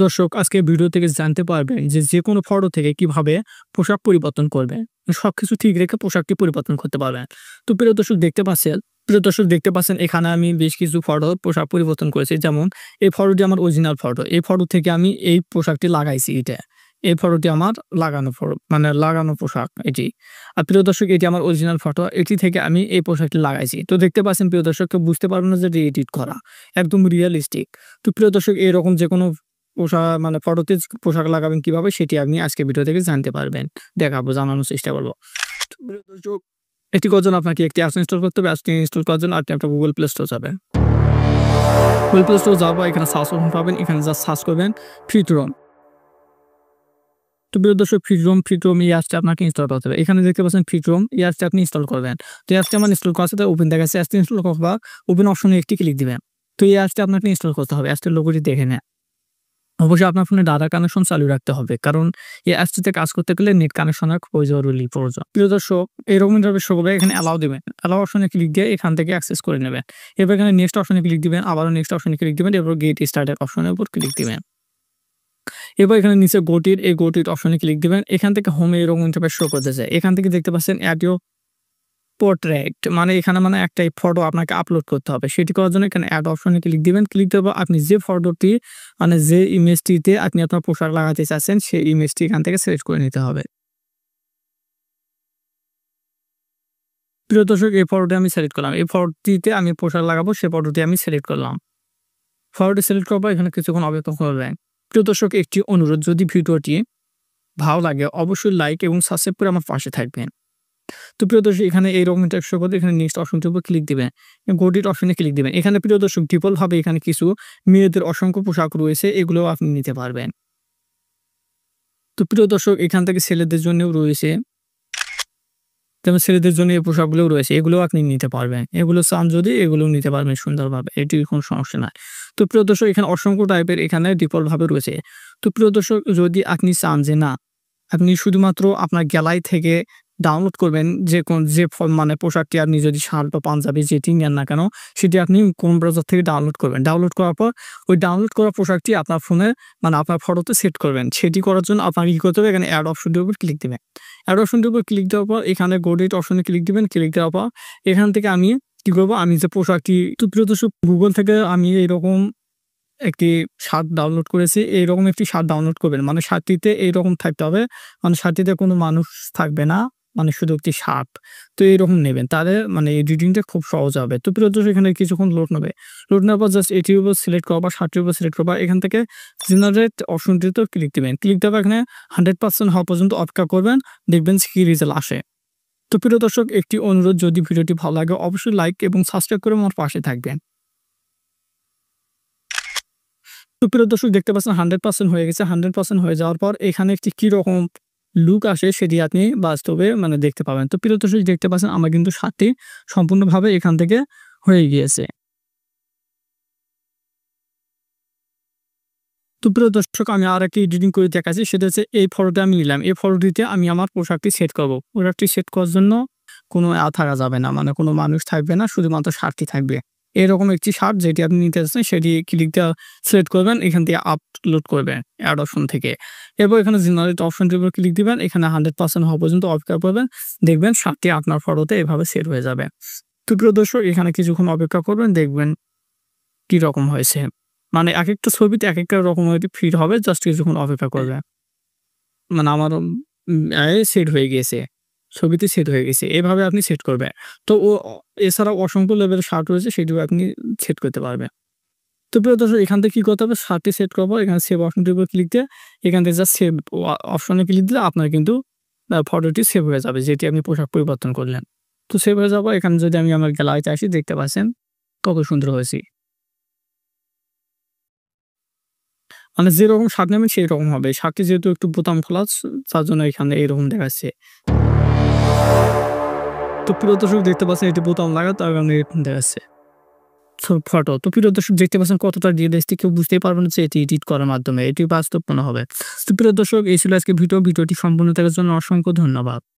দর্শক আজকে ভিডিও থেকে জানতে পারবেন যে যেকোনো ফটো থেকে কিভাবে পোশাক পরিবর্তন করবেন। সবকিছু ঠিক রেখে পোশাকটি পরিবর্তন করতে পারবেন। তো প্রিয় দর্শক দেখতে পাচ্ছেন এখানে আমি বেশ কিছু ফটো পোশাক পরিবর্তন করেছি। যেমন এই ফটোটি আমার অরিজিনাল ফটো। এই ফটো থেকে আমি এই পোশাকটি লাগাইছি এটা। এই ফটোটি আমার লাগানো ফটো মানে লাগানো পোশাক এটি। আর প্রিয় দর্শক এটি আমার অরিজিনাল ফটো। এটি থেকে আমি এই পোশাকটি লাগাইছি। তো দেখতে পাচ্ছেন প্রিয় দর্শক কেউ বুঝতে পারবেন না যে এটি এডিট করা। একদম রিয়ালিস্টিক। তো প্রিয় দর্শক এরকম যেকোনো মানে ফটোতে পোশাক লাগাবেন কিভাবে সেটি আপনি আজকে ভিডিও থেকে জানতে পারবেন। দেখাবো, জানানোর চেষ্টা করব। তো প্রিয় দর্শক এটি করার জন্য আপনাকে একটি অ্যাপস ইনস্টল করতে হবে। অ্যাপসটি ইনস্টল করার জন্য আপনি আপনার Google Play Store যাবেন। Google Play Store যাওয়ার পর এখানে সার্চ অপশন পাবেন। এখানে জাস্ট সার্চ করবেন ফ্রিট্রন। তো প্রিয় দর্শক ফ্রিট্রন এই অ্যাপসটা আপনাকে ইনস্টল করতে হবে। এখানে দেখতে পাচ্ছেন ফ্রিট্রন এই অ্যাপসটা আপনি ইনস্টল করবেন। তো অ্যাপসটা আমার ইনস্টল করা আছে, তাই ওপেন দেখাচ্ছে। অ্যাপসটি ইনস্টল করার পর ওপেন অপশনে একটি ক্লিক দিবেন। তো এই অ্যাপসটা আপনাকে ইনস্টল করতে হবে। অ্যাপসটার লোগোটি দেখে নেন। অবশ্যই আপনার ফোনে ডাটা কানেকশন চালু রাখতে হবে, কারণ এই অ্যাপসটিতে কাজ করতে গেলে নেট কানেকশনের প্রয়োজন। প্রিয় দর্শক এরকম ইন্টারফেস শো করবে। এখানে অ্যালাউ দিবেন। অ্যালাউ অপশনে ক্লিক দিয়ে এখান থেকে অ্যাক্সেস করে নেবেন। এবার এখানে নেক্সট অপশনে ক্লিক দিবেন, আবারও নেক্সট অপশনে ক্লিক দিবেন, এরপর গেট স্টার্টেড অপশনের উপর ক্লিক দিবেন। এবার এখানে নিচে গোটির অপশনে ক্লিক দিবেন। এখান থেকে হোমে এরকম ইন্টারফেস শো করতেছে। এখান থেকে দেখতে পাচ্ছেন অ্যাড ইউর পোর্ট্রেট, মানে এখানে একটাই ফটো আপনাকে আপলোড করতে হবে। সেটি করার জন্য এখানে অ্যাড অপশনে ক্লিক দিবেন। ক্লিক দেওয়ার পর আপনি যে ফটোটি যে ইমেজটিতে আপনি আপনার পোশাক লাগাতে চাচ্ছেন সেই ইমেজটি এখান থেকে সিলেক্ট করে নিতে হবে। প্রিয় দর্শক এই ফটোটি আমি সিলেক্ট করলাম। এই ফটোটিতে আমি পোশাক লাগাবো, সেই ফটোটি আমি সিলেক্ট করলাম। ফটোটি সিলেক্ট করার পর এখানে কিছুক্ষণ অপেক্ষা করবেন। প্রিয় দর্শক একটি অনুরোধ, যদি ভিডিওটি ভালো লাগে অবশ্যই লাইক এবং সাবস্ক্রাইব করে আমার পাশে থাকবেন। তো প্রিয় দর্শক এখানে এইরকম ইন্টারেক্ট শো করতে এখানে নেক্সট অপশনটির উপর ক্লিক দিবেন। গোটির অপশনে ক্লিক দিবেন। এখানে প্রিয় দর্শক ডিফল্ট ভাবে এখানে কিছু মেয়েদের অসংখ্য পোশাক রয়েছে, এগুলোও আপনি নিতে পারবেন। তো প্রিয় দর্শক এখান থেকে ছেলেদের জন্যও রয়েছে, তেমন ছেলেদের জন্য এই পোশাকগুলোও রয়েছে, এগুলোও আপনি নিতে পারবেন। এগুলো চান যদি এগুলোও নিতে পারবেন সুন্দরভাবে, এটির কোনো সমস্যা নাই। তো প্রিয় দর্শক এখানে অসংখ্য টাইপের এখানে ডিফল্ট ভাবে রয়েছে। তো প্রিয় দর্শক যদি আপনি চান যে না আপনি শুধুমাত্র আপনার গ্যালারি থেকে ডাউনলোড করবেন মানে পোশাকটি, আপনি যদি শার্ট বা পাঞ্জাবি যেটি নেন না কেন সেটি আপনি কোন ব্রাউজার থেকে ডাউনলোড করবেন। ডাউনলোড করার পর ওই ডাউনলোড করা পোশাকটি আপনার ফোনে আপনার ফটোতে সেট করবেন। সেটি করার জন্য আপনাকে কী করতে হবে, এখানে অ্যাড অপশনটির উপর ক্লিক দেবেন। অ্যাড অপশনটির উপর ক্লিক দেওয়ার পর এখানে গোডিট অপশনে ক্লিক দিবেন। ক্লিক দেওয়ার পর এখান থেকে আমি কী করবো, আমি যে পোশাকটি প্রিয় দর্শক গুগল থেকে আমি এইরকম একটি শার্ট ডাউনলোড করেছি। এইরকম একটি শার্ট ডাউনলোড করবেন, মানে শার্টটিতে এইরকম থাকতে হবে, মানে শার্টটিতে কোনো মানুষ থাকবে না, মানে শুধু একটি শার্ট। তো এইরকম নেবেন, তাহলে এডিটিংটা খুব সহজ হবে। তো প্রিয় দর্শক এখানে কিছুক্ষণ লোড নেবে। লোড নেওয়ার পর জাস্ট এটির উপর সিলেক্ট করবা, শার্টটির উপর সিলেক্ট করবা। এখান থেকে জেনারেট অপশনটিতে ক্লিক দিবেন। ক্লিক দেওয়া এখানে 100% হওয়া পর্যন্ত অপেক্ষা করবেন, দেখবেন কি রেজাল্ট আসে। তো প্রিয় দর্শক একটি অনুরোধ, যদি ভিডিওটি ভালো লাগে অবশ্যই লাইক এবং সাবস্ক্রাইব করে আমার পাশে থাকবেন। তো প্রিয় দর্শক দেখতে পাচ্ছেন 100% হয়ে গেছে। 100% হয়ে যাওয়ার পর এখানে একটি কিরকম লুক আসে সেটি আপনি বাস্তবে দেখতে পাবেন। তো প্রিয় দর্শক দেখতে পাচ্ছেন আমার কিন্তু শার্টটি সম্পূর্ণভাবে এখান থেকে হয়ে গিয়েছে। তো প্রিয় দর্শক আমি আরেকটি এডিটিং করে দেখাচ্ছি, সেটা হচ্ছে এই ফটোটা আমি নিলাম। এই ফটোটিতে আমি আমার পোশাকটি সেট করব। পোশাকটি সেট করার জন্য কোনো থাকা যাবে না, মানে কোনো মানুষ থাকবে না, শুধুমাত্র শার্টটি থাকবে। এরকম একটি শার্ট যেটি আপনি নিতে চাচ্ছেন সেটি ক্লিক দিয়ে সিলেক্ট করবেন, এখান থেকে আপলোড করবেন অ্যাড অপশন থেকে। এরপর এখানে জেনারেট অপশনটির উপর ক্লিক দিবেন। এখানে 100% হওয়া পর্যন্ত অপেক্ষা করবেন, দেখবেন শার্টটি আপনার ফটোতে এভাবে সেট হয়ে যাবে। তো প্রিয় দর্শক এখানে কিছুক্ষণ অপেক্ষা করবেন, দেখবেন কি রকম হয়েছে। মানে একেকটা ছবিতে একেকটা রকম হয়তো ফিট হবে, জাস্ট কিছুক্ষণ অপেক্ষা করবেন। আমার সেট হয়ে গিয়েছে, ছবিতে সেট হয়ে গেছে। এভাবে আপনি সেট করবেন। তো এছাড়াও অসংখ্য লেভেলের শার্ট রয়েছে, সেটিও আপনি সেট করতে পারবেন। তো প্রিয় দর্শক এখান থেকে কি করতে হবে, শার্টটি সেট করবো, এখানে সেভ অপশনটির উপর ক্লিক দিয়ে এখান থেকে জাস্ট সেভ অপশনে ক্লিক দিলে আপনার কিন্তু ফটোটি সেভ হয়ে যাবে, যেটি আপনি পোশাক পরিবর্তন করলেন। তো সেভ হয়ে যাবো। এখানে যদি আমি আমার গ্যালারিতে আসি, দেখতে পাচ্ছেন কত সুন্দর হয়েছে। যেরকম শার্ট নেবেন সেই রকম হবে। শার্টটি যেহেতু একটু বোতাম খোলা তার জন্য এখানে এরকম দেখাচ্ছে। তো প্রিয় দর্শক দেখতে পাচ্ছেন এটি বোতাম লাগা, তার কারণে এরকম দেখাচ্ছে ফটো। তো প্রিয় দর্শক দেখতে পাচ্ছেন কতটা রিয়েলিস্টিক, কেউ বুঝতেই পারবেন যে এটি এডিট করার মাধ্যমে এটি বাস্তবপূর্ণ হবে। তো প্রিয় দর্শক এই ছিল আজকে ভিডিওটি সম্পূর্ণ দেখার জন্য অসংখ্য ধন্যবাদ।